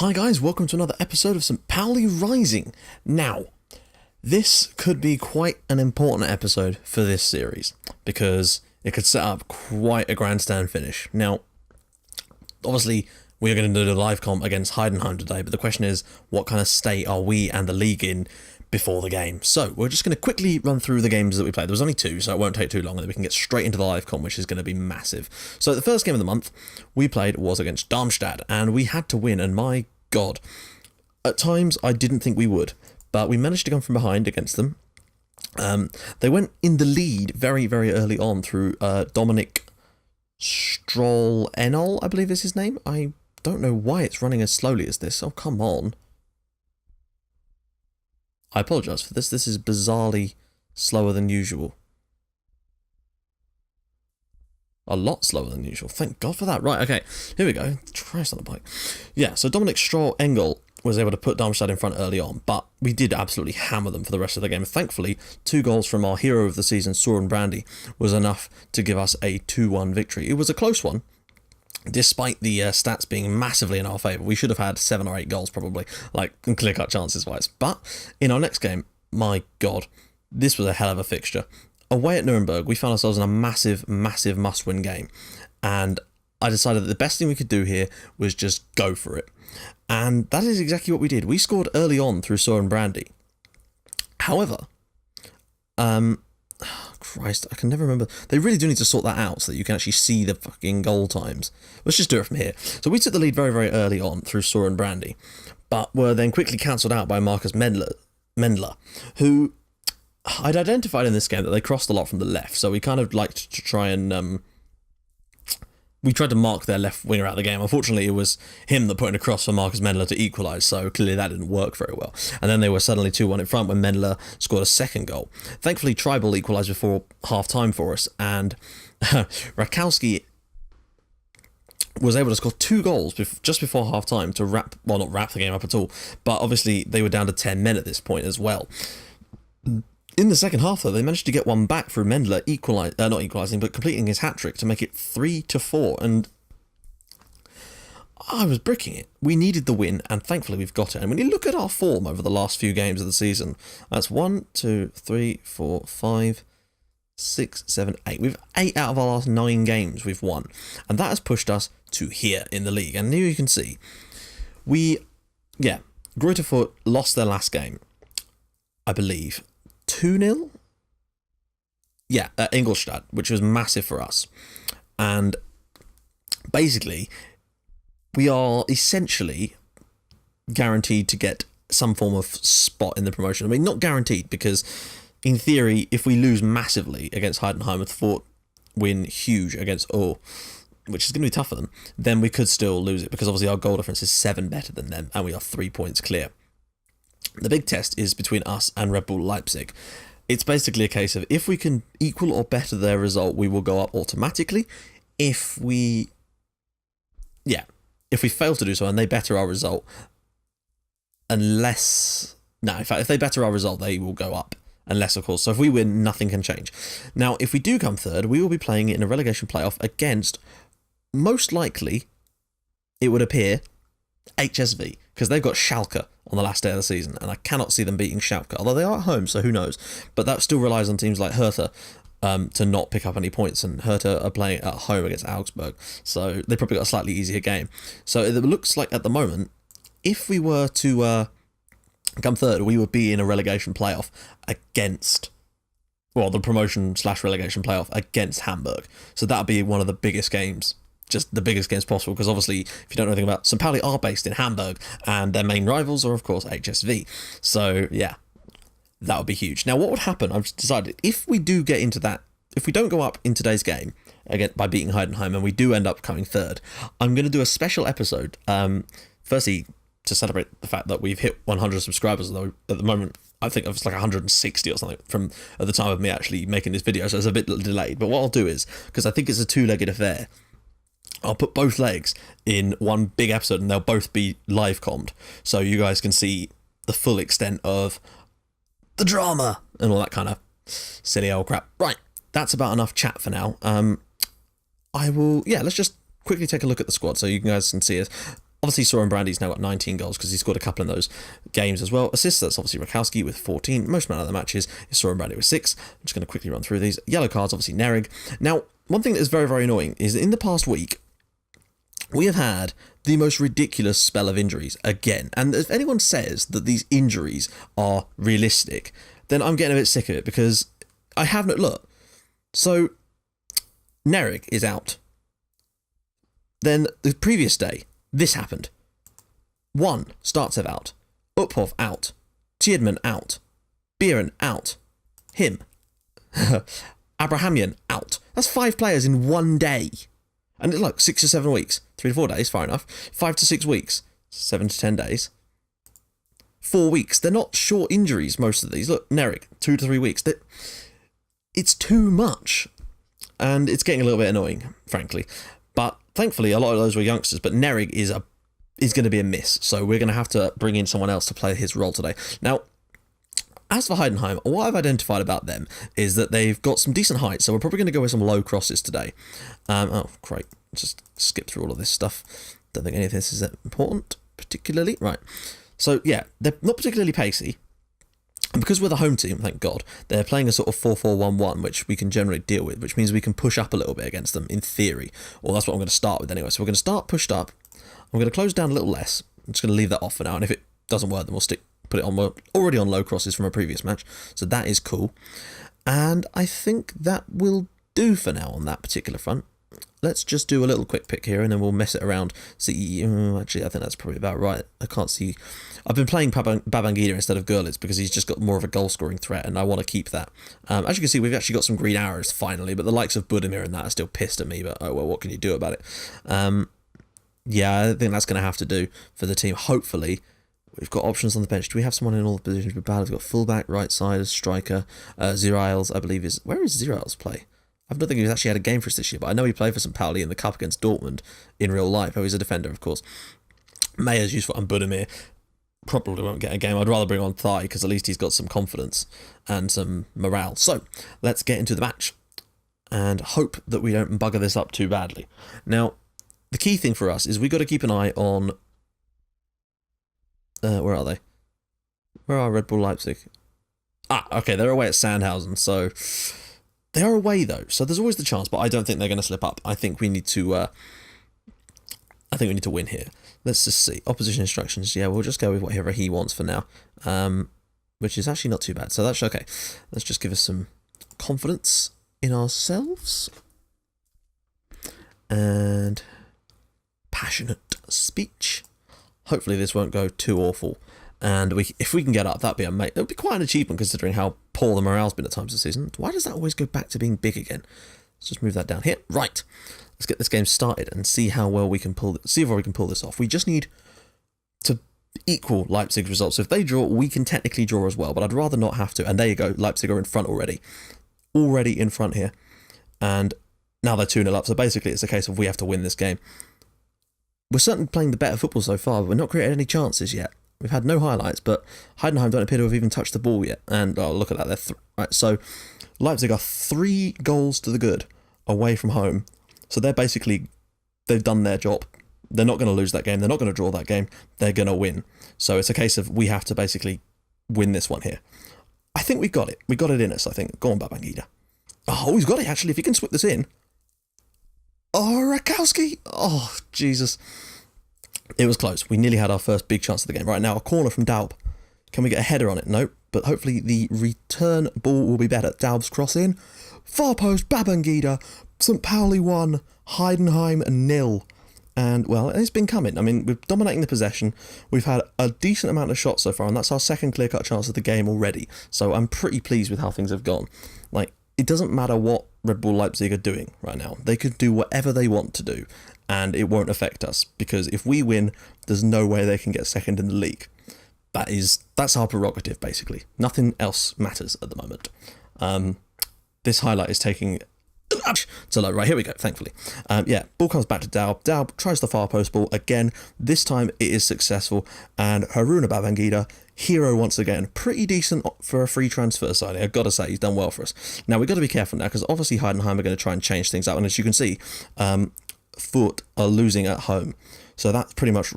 Hi guys, welcome to another episode of some Pauli Rising. Now, this could be quite an important episode for this series, because it could set up quite a grandstand finish. Now, obviously, we are going to do the LiveCom against Heidenheim today, but the question is, what kind of state are we and the league in before the game? So, we're just going to quickly run through the games that we played. There was only two, so it won't take too long, and then we can get straight into the LiveCom, which is going to be massive. So, the first game of the month we played was against Darmstadt, and we had to win, and my God, at times I didn't think we would, but we managed to come from behind against them. They went in the lead very, very early on through Dominic Stroll-Enol, I believe is his name. I don't know why it's running as slowly as this. Oh, come on. I apologise for this. This is bizarrely slower than usual. A lot slower than usual. Thank God for that. Right, okay. Here we go. Christ on the bike. Yeah, so Dominic Stroll-Engel was able to put Darmstadt in front early on, but we did absolutely hammer them for the rest of the game. Thankfully, 2 goals from our hero of the season, Soren Brandy, was enough to give us a 2-1 victory. It was a close one, despite the stats being massively in our favour. We should have had 7 or 8 goals probably, like clear-cut chances-wise. But in our next game, my God, this was a hell of a fixture. Away at Nuremberg, we found ourselves in a massive, massive must-win game, and I decided that the best thing we could do here was just go for it. And that is exactly what we did. We scored early on through Soren Brandy. However, Christ, I can never remember. They really do need to sort that out so that you can actually see the fucking goal times. Let's just do it from here. So we took the lead very, very early on through Soren Brandy, but were then quickly cancelled out by Marcus Mendler, who I'd identified in this game that they crossed a lot from the left, so we kind of liked to try and we tried to mark their left winger out of the game. Unfortunately, it was him that put in a cross for Marcus Mendler to equalise, so clearly that didn't work very well. And then they were suddenly 2-1 in front when Mendler scored a second goal. Thankfully, Tribal equalised before half-time for us, and Rakowski was able to score 2 goals just before half-time to not wrap the game up at all, but obviously they were down to 10 men at this point as well. In the second half, though, they managed to get one back through Mendler, not equalising, but completing his hat-trick to make it 3-4, and I was bricking it. We needed the win, and thankfully we've got it. And when you look at our form over the last few games of the season, that's 1, 2, 3, 4, 5, 6, 7, 8. We've 8 out of our last 9 games we've won, and that has pushed us to here in the league. And here you can see, Greuther Fürth lost their last game, I believe, 2-0? Yeah, at Ingolstadt, which was massive for us. And basically, we are essentially guaranteed to get some form of spot in the promotion. I mean, not guaranteed, because in theory, if we lose massively against Heidenheim and Fürth win huge against which is going to be tough for them, then we could still lose it, because obviously our goal difference is 7 better than them, and we are 3 points clear. The big test is between us and Red Bull Leipzig. It's basically a case of if we can equal or better their result, we will go up automatically. If we fail to do so and they better our result, if they better our result, they will go up. Unless, of course, so if we win, nothing can change. Now, if we do come third, we will be playing in a relegation playoff against, most likely, it would appear, HSV, because they've got Schalke on the last day of the season, and I cannot see them beating Schalke, although they are at home, so who knows. But that still relies on teams like Hertha to not pick up any points, and Hertha are playing at home against Augsburg, so they probably got a slightly easier game. So it looks like at the moment, if we were to come third, we would be in a relegation playoff against, the promotion/relegation playoff against Hamburg. So that would be one of the biggest games. Just the biggest games possible, because obviously, if you don't know anything about, St. Pauli are based in Hamburg, and their main rivals are, of course, HSV. So, yeah, that would be huge. Now, what would happen, I've decided, if we do get into that, if we don't go up in today's game, again, by beating Heidenheim, and we do end up coming third, I'm going to do a special episode, firstly, to celebrate the fact that we've hit 100 subscribers, though at the moment, I think it's like 160 or something from at the time of me actually making this video, so it's a bit delayed. But what I'll do is, because I think it's a 2-legged affair, I'll put both legs in one big episode, and they'll both be live-commed, so you guys can see the full extent of the drama and all that kind of silly old crap. Right, that's about enough chat for now. Let's just quickly take a look at the squad so you guys can see us. Obviously, Soren Brandy's now got 19 goals because he scored a couple in those games as well. Assists, that's obviously Rakowski with 14. Most man of the matches is Soren Brandy with 6. I'm just going to quickly run through these. Yellow cards, obviously Nerig. Now, one thing that is very, very annoying is that in the past week, we have had the most ridiculous spell of injuries again. And if anyone says that these injuries are realistic, then I'm getting a bit sick of it because I have no... Look, so Nerig is out. Then the previous day, this happened. One, Startsev out. Uphoff out. Tiedemann out. Bieren out. Him. Abrahamian out. That's 5 players in one day. And it's like 6 to 7 weeks. 3 to 4 days, far enough. 5 to 6 weeks. 7 to 10 days. 4 weeks. They're not short injuries, most of these. Look, Nerig, 2 to 3 weeks. It's too much. And it's getting a little bit annoying, frankly. But thankfully, a lot of those were youngsters. But Nerig is going to be a miss. So we're going to have to bring in someone else to play his role today. Now, as for Heidenheim, what I've identified about them is that they've got some decent height. So we're probably going to go with some low crosses today. Oh, great. Just skip through all of this stuff. Don't think any of this is that important, particularly. Right. So, yeah, they're not particularly pacey. And because we're the home team, thank God, they're playing a sort of 4-4-1-1, which we can generally deal with, which means we can push up a little bit against them, in theory. Or that's what I'm going to start with anyway. So we're going to start pushed up. I'm going to close down a little less. I'm just going to leave that off for now. And if it doesn't work, then we'll put it on. We're already on low crosses from a previous match. So that is cool. And I think that will do for now on that particular front. Let's just do a little quick pick here and then we'll mess it around. See, actually, I think that's probably about right. I can't see. I've been playing Babangida instead of Gurlitz because he's just got more of a goal-scoring threat and I want to keep that. As you can see, we've actually got some green arrows finally, but the likes of Budimir and that are still pissed at me, but oh well, what can you do about it? Yeah, I think that's going to have to do for the team. Hopefully, we've got options on the bench. Do we have someone in all the positions? We've got fullback, right side, striker. Zirails, I believe, is... Where is Zirails play? I don't think he's actually had a game for us this year, but I know he played for St. Pauli in the Cup against Dortmund in real life. Oh, he's a defender, of course. Mayer's useful, and Budimir probably won't get a game. I'd rather bring on Thai, because at least he's got some confidence and some morale. So, let's get into the match, and hope that we don't bugger this up too badly. Now, the key thing for us is we've got to keep an eye on... where are they? Where are Red Bull Leipzig? Ah, okay, they're away at Sandhausen, so... They are away, though, so there's always the chance, but I don't think they're going to slip up. I think we need to... win here. Let's just see. Opposition instructions. Yeah, we'll just go with whatever he wants for now, which is actually not too bad. So that's okay. Let's just give us some confidence in ourselves. And passionate speech. Hopefully this won't go too awful. And if we can get up, that'd be amazing. It would be quite an achievement considering how poor the morale's been at times this season. Why does that always go back to being big again? Let's just move that down here. Right. Let's get this game started and see how well we can pull this off. We just need to equal Leipzig's results. So if they draw, we can technically draw as well, but I'd rather not have to. And there you go. Leipzig are in front already. Already in front here. And now they're 2-0 up. So basically it's a case of we have to win this game. We're certainly playing the better football so far, but we're not creating any chances yet. We've had no highlights, but Heidenheim don't appear to have even touched the ball yet. And oh, look at that. They're right. So Leipzig are 3 goals to the good away from home. So they've done their job. They're not going to lose that game. They're not going to draw that game. They're going to win. So it's a case of we have to basically win this one here. I think we got it. We got it in us, I think. Go on, Babangida. Oh, he's got it, actually. If he can swip this in. Oh, Rakowski. Oh, Jesus. It was close. We nearly had our first big chance of the game. Right now, a corner from Daub. Can we get a header on it? Nope. But hopefully the return ball will be better. Daub's cross in. Far post, Babangida. St. Pauli 1, Heidenheim 0. And, well, it's been coming. I mean, we're dominating the possession. We've had a decent amount of shots so far, and that's our second clear-cut chance of the game already. So I'm pretty pleased with how things have gone. Like, it doesn't matter what Red Bull Leipzig are doing right now. They could do whatever they want to do, and it won't affect us, because if we win, there's no way they can get second in the league. That's our prerogative, basically. Nothing else matters at the moment. This highlight is taking... So low. Right, here we go, thankfully. Yeah, ball comes back to Daub. Daub tries the far post ball again. This time it is successful. And Haruna Babangida, hero once again. Pretty decent for a free transfer signing. I've got to say, he's done well for us. Now, we've got to be careful now, because obviously Heidenheim are going to try and change things up. And as you can see, Furt are losing at home. So that's pretty much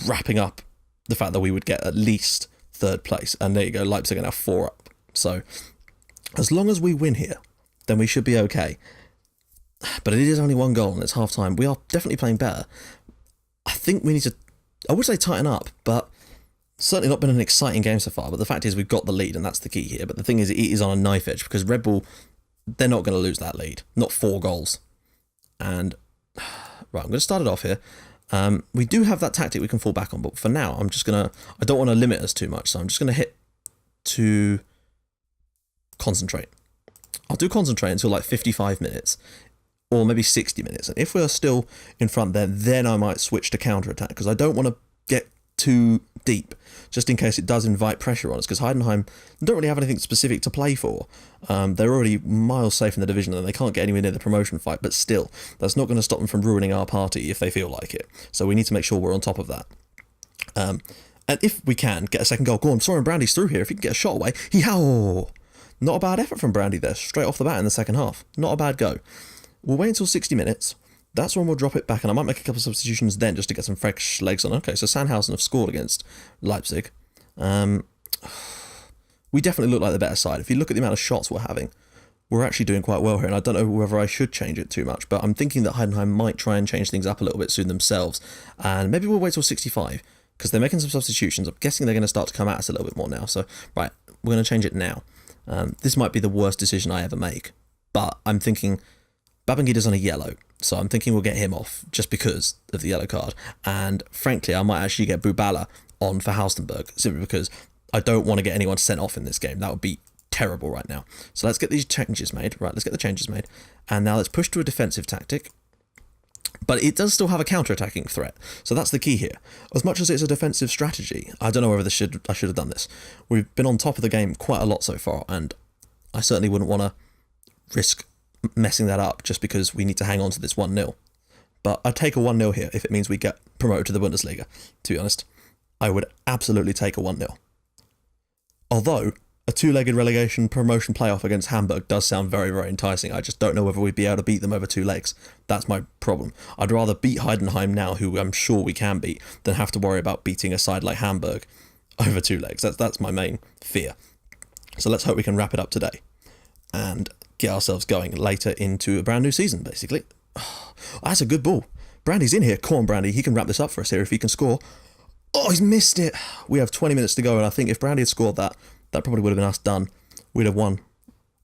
wrapping up the fact that we would get at least third place. And there you go, Leipzig are now 4 up. So as long as we win here, then we should be okay. But it is only 1 goal and it's half time. We are definitely playing better. I think we need to, I would say tighten up, but certainly not been an exciting game so far. But the fact is we've got the lead and that's the key here. But the thing is it is on a knife edge because Red Bull, they're not going to lose that lead. Not 4 goals. And right, I'm going to start it off here. We do have that tactic we can fall back on, but for now, I'm just going to, I don't want to limit us too much, so I'm just going to hit to concentrate. I'll do concentrate until like 55 minutes, or maybe 60 minutes, and if we're still in front there, then I might switch to counter-attack, because I don't want to get too deep, just in case it does invite pressure on us, because Heidenheim don't really have anything specific to play for. They're already miles safe in the division and they can't get anywhere near the promotion fight, but still, that's not going to stop them from ruining our party if they feel like it. So we need to make sure we're on top of that. And if we can get a second goal, go on, Soren Brandy's through here. If he can get a shot away, not a bad effort from Brandy there, straight off the bat in the second half. Not a bad go. We'll wait until 60 minutes. That's when we'll drop it back, and I might make a couple of substitutions then just to get some fresh legs on. Okay, so Sandhausen have scored against Leipzig. We definitely look like the better side. If you look at the amount of shots we're having, we're actually doing quite well here, and I don't know whether I should change it too much, but I'm thinking that Heidenheim might try and change things up a little bit soon themselves, and maybe we'll wait till 65, because they're making some substitutions. I'm guessing they're going to start to come at us a little bit more now, so right, we're going to change it now. This might be the worst decision I ever make, but I'm thinking Babangida's on a yellow, so I'm thinking we'll get him off just because of the yellow card. And frankly, I might actually get Bubala on for Halstenberg, simply because I don't want to get anyone sent off in this game. That would be terrible right now. So let's get these changes made. Right, let's get the changes made. And now let's push to a defensive tactic. But it does still have a counter-attacking threat, so that's the key here. As much as it's a defensive strategy, I don't know whether I should have done this. We've been on top of the game quite a lot so far, and I certainly wouldn't want to risk messing that up just because we need to hang on to this 1-0. But I'd take a 1-0 here if it means we get promoted to the Bundesliga, to be honest. I would absolutely take a 1-0. Although, a 2-legged relegation promotion playoff against Hamburg does sound very, very enticing. I just don't know whether we'd be able to beat them over 2 legs. That's my problem. I'd rather beat Heidenheim now, who I'm sure we can beat, than have to worry about beating a side like Hamburg over 2 legs. That's my main fear. So let's hope we can wrap it up today and get ourselves going later into a brand new season, basically. Oh, that's a good ball. Brandy's in here. Come on, Brandy. He can wrap this up for us here if he can score. Oh, he's missed it. We have 20 minutes to go, and I think if Brandy had scored that, that probably would have been us done. We'd have won.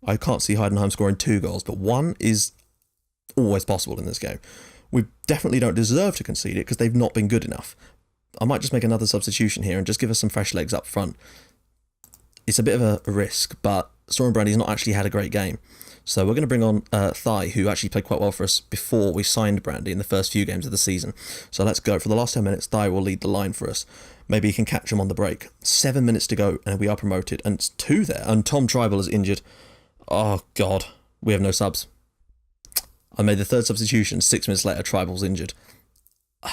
I can't see Heidenheim scoring 2 goals, but 1 is always possible in this game. We definitely don't deserve to concede it because they've not been good enough. I might just make another substitution here and just give us some fresh legs up front. It's a bit of a risk, but Soren Brandy's not actually had a great game. So we're going to bring on Thai, who actually played quite well for us before we signed Brandy in the first few games of the season. So let's go. For the last 10 minutes, Thai will lead the line for us. Maybe he can catch him on the break. 7 minutes to go, and we are promoted. And it's 2 there, and Tom Tribal is injured. Oh, God. We have no subs. I made the 3rd substitution. 6 minutes later, Tribal's injured. I'm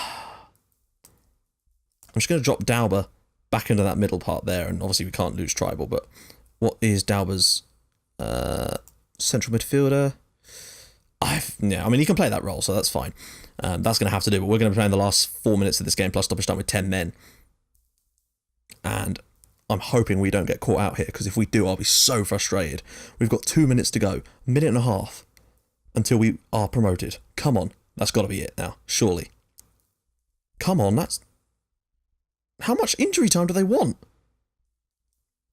just going to drop Dauber back into that middle part there, and obviously we can't lose Tribal, but what is Dauber's central midfielder? I mean, he can play that role, so that's fine. That's going to have to do, but we're going to be playing the last 4 minutes of this game, plus stoppage time with 10 men. And I'm hoping we don't get caught out here, because if we do, I'll be so frustrated. We've got 2 minutes to go, 1.5 minutes until we are promoted. Come on, that's got to be it now, surely. Come on, that's... How much injury time do they want?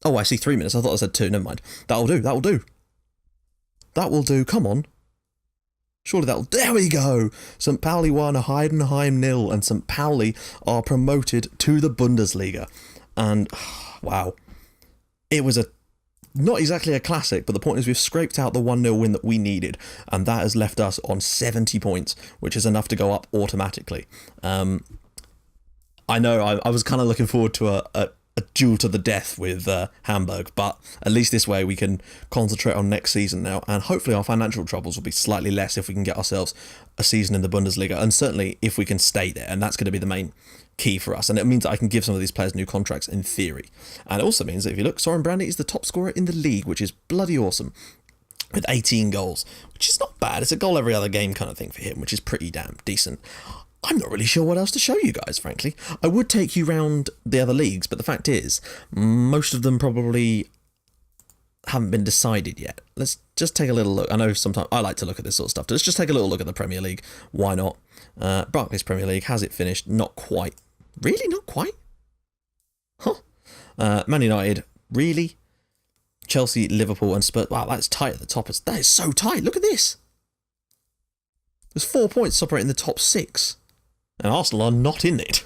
Oh, I see 3 minutes. I thought I said 2. Never mind. That'll do. That'll do. That will do. Come on. Surely that'll... There we go. St. Pauli 1, Heidenheim 0, and St. Pauli are promoted to the Bundesliga. And, wow. It was not exactly a classic, but the point is we've scraped out the 1-0 win that we needed, and that has left us on 70 points, which is enough to go up automatically. I know I was kind of looking forward to a duel to the death with Hamburg, but at least this way we can concentrate on next season now, and hopefully our financial troubles will be slightly less if we can get ourselves a season in the Bundesliga, and certainly if we can stay there, and that's going to be the main key for us, and it means that I can give some of these players new contracts in theory. And it also means that if you look, Soren Brandy is the top scorer in the league, which is bloody awesome, with 18 goals, which is not bad. It's a goal every other game kind of thing for him, which is pretty damn decent. I'm not really sure what else to show you guys, frankly. I would take you round the other leagues, but the fact is, most of them probably haven't been decided yet. Let's just take a little look. I know sometimes I like to look at this sort of stuff. Let's just take a little look at the Premier League. Why not? Barclays Premier League, has it finished? Not quite. Really? Not quite? Huh. Man United, really? Chelsea, Liverpool and Spurs. Wow, that's tight at the top. That is so tight. Look at this. There's 4 points separating the top 6. And Arsenal are not in it.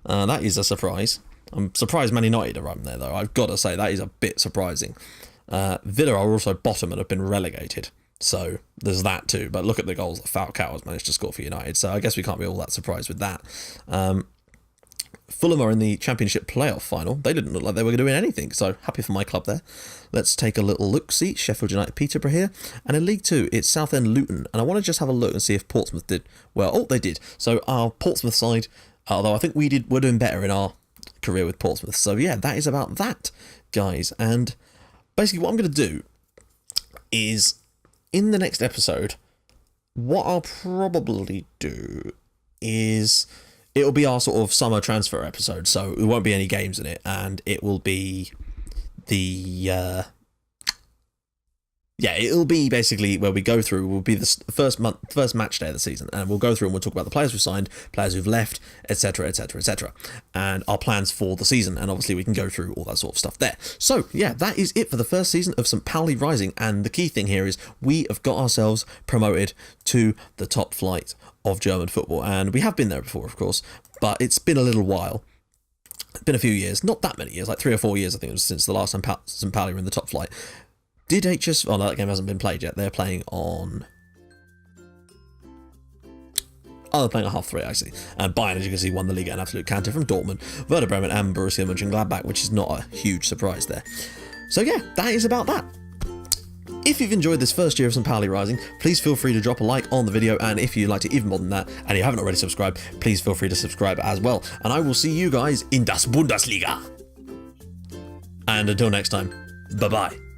That is a surprise. I'm surprised Man United are up there, though. I've got to say, that is a bit surprising. Villa are also bottom and have been relegated. So there's that too. But look at the goals that Falcao has managed to score for United. So I guess we can't be all that surprised with that. Fulham are in the Championship playoff final. They didn't look like they were doing anything, so happy for my club there. Let's take a little look-see. Sheffield United, Peterborough here. And in League 2, it's Southend Luton. And I want to just have a look and see if Portsmouth did well. Oh, they did. So our Portsmouth side, although I think we're doing better in our career with Portsmouth. So yeah, that is about that, guys. And basically what I'm going to do is, in the next episode, what I'll probably do is, it'll be our sort of summer transfer episode, so there won't be any games in it, and it will be the it'll be basically where we go through. Will be the first match day of the season, and we'll go through and we'll talk about the players we've signed, players who've left, etc., etc., etc., and our plans for the season. And obviously we can go through all that sort of stuff there. So yeah, that is it for the first season of St. Pauli Rising. And the key thing here is we have got ourselves promoted to the top flight of German football, and we have been there before, of course, but it's been a little while. It's been a few years, not that many years, like 3 or 4 years, I think it was, since the last time St. Pauli were in the top flight. Did HS... Oh, no, that game hasn't been played yet. They're playing on... Oh, they're playing at 3:30, I see. And Bayern, as you can see, won the league at an absolute canter from Dortmund, Werder Bremen and Borussia Mönchengladbach, which is not a huge surprise there. So yeah, that is about that. If you've enjoyed this first year of St. Pauli Rising, please feel free to drop a like on the video, and if you'd like to even more than that, and you haven't already subscribed, please feel free to subscribe as well. And I will see you guys in das Bundesliga. And until next time, bye-bye.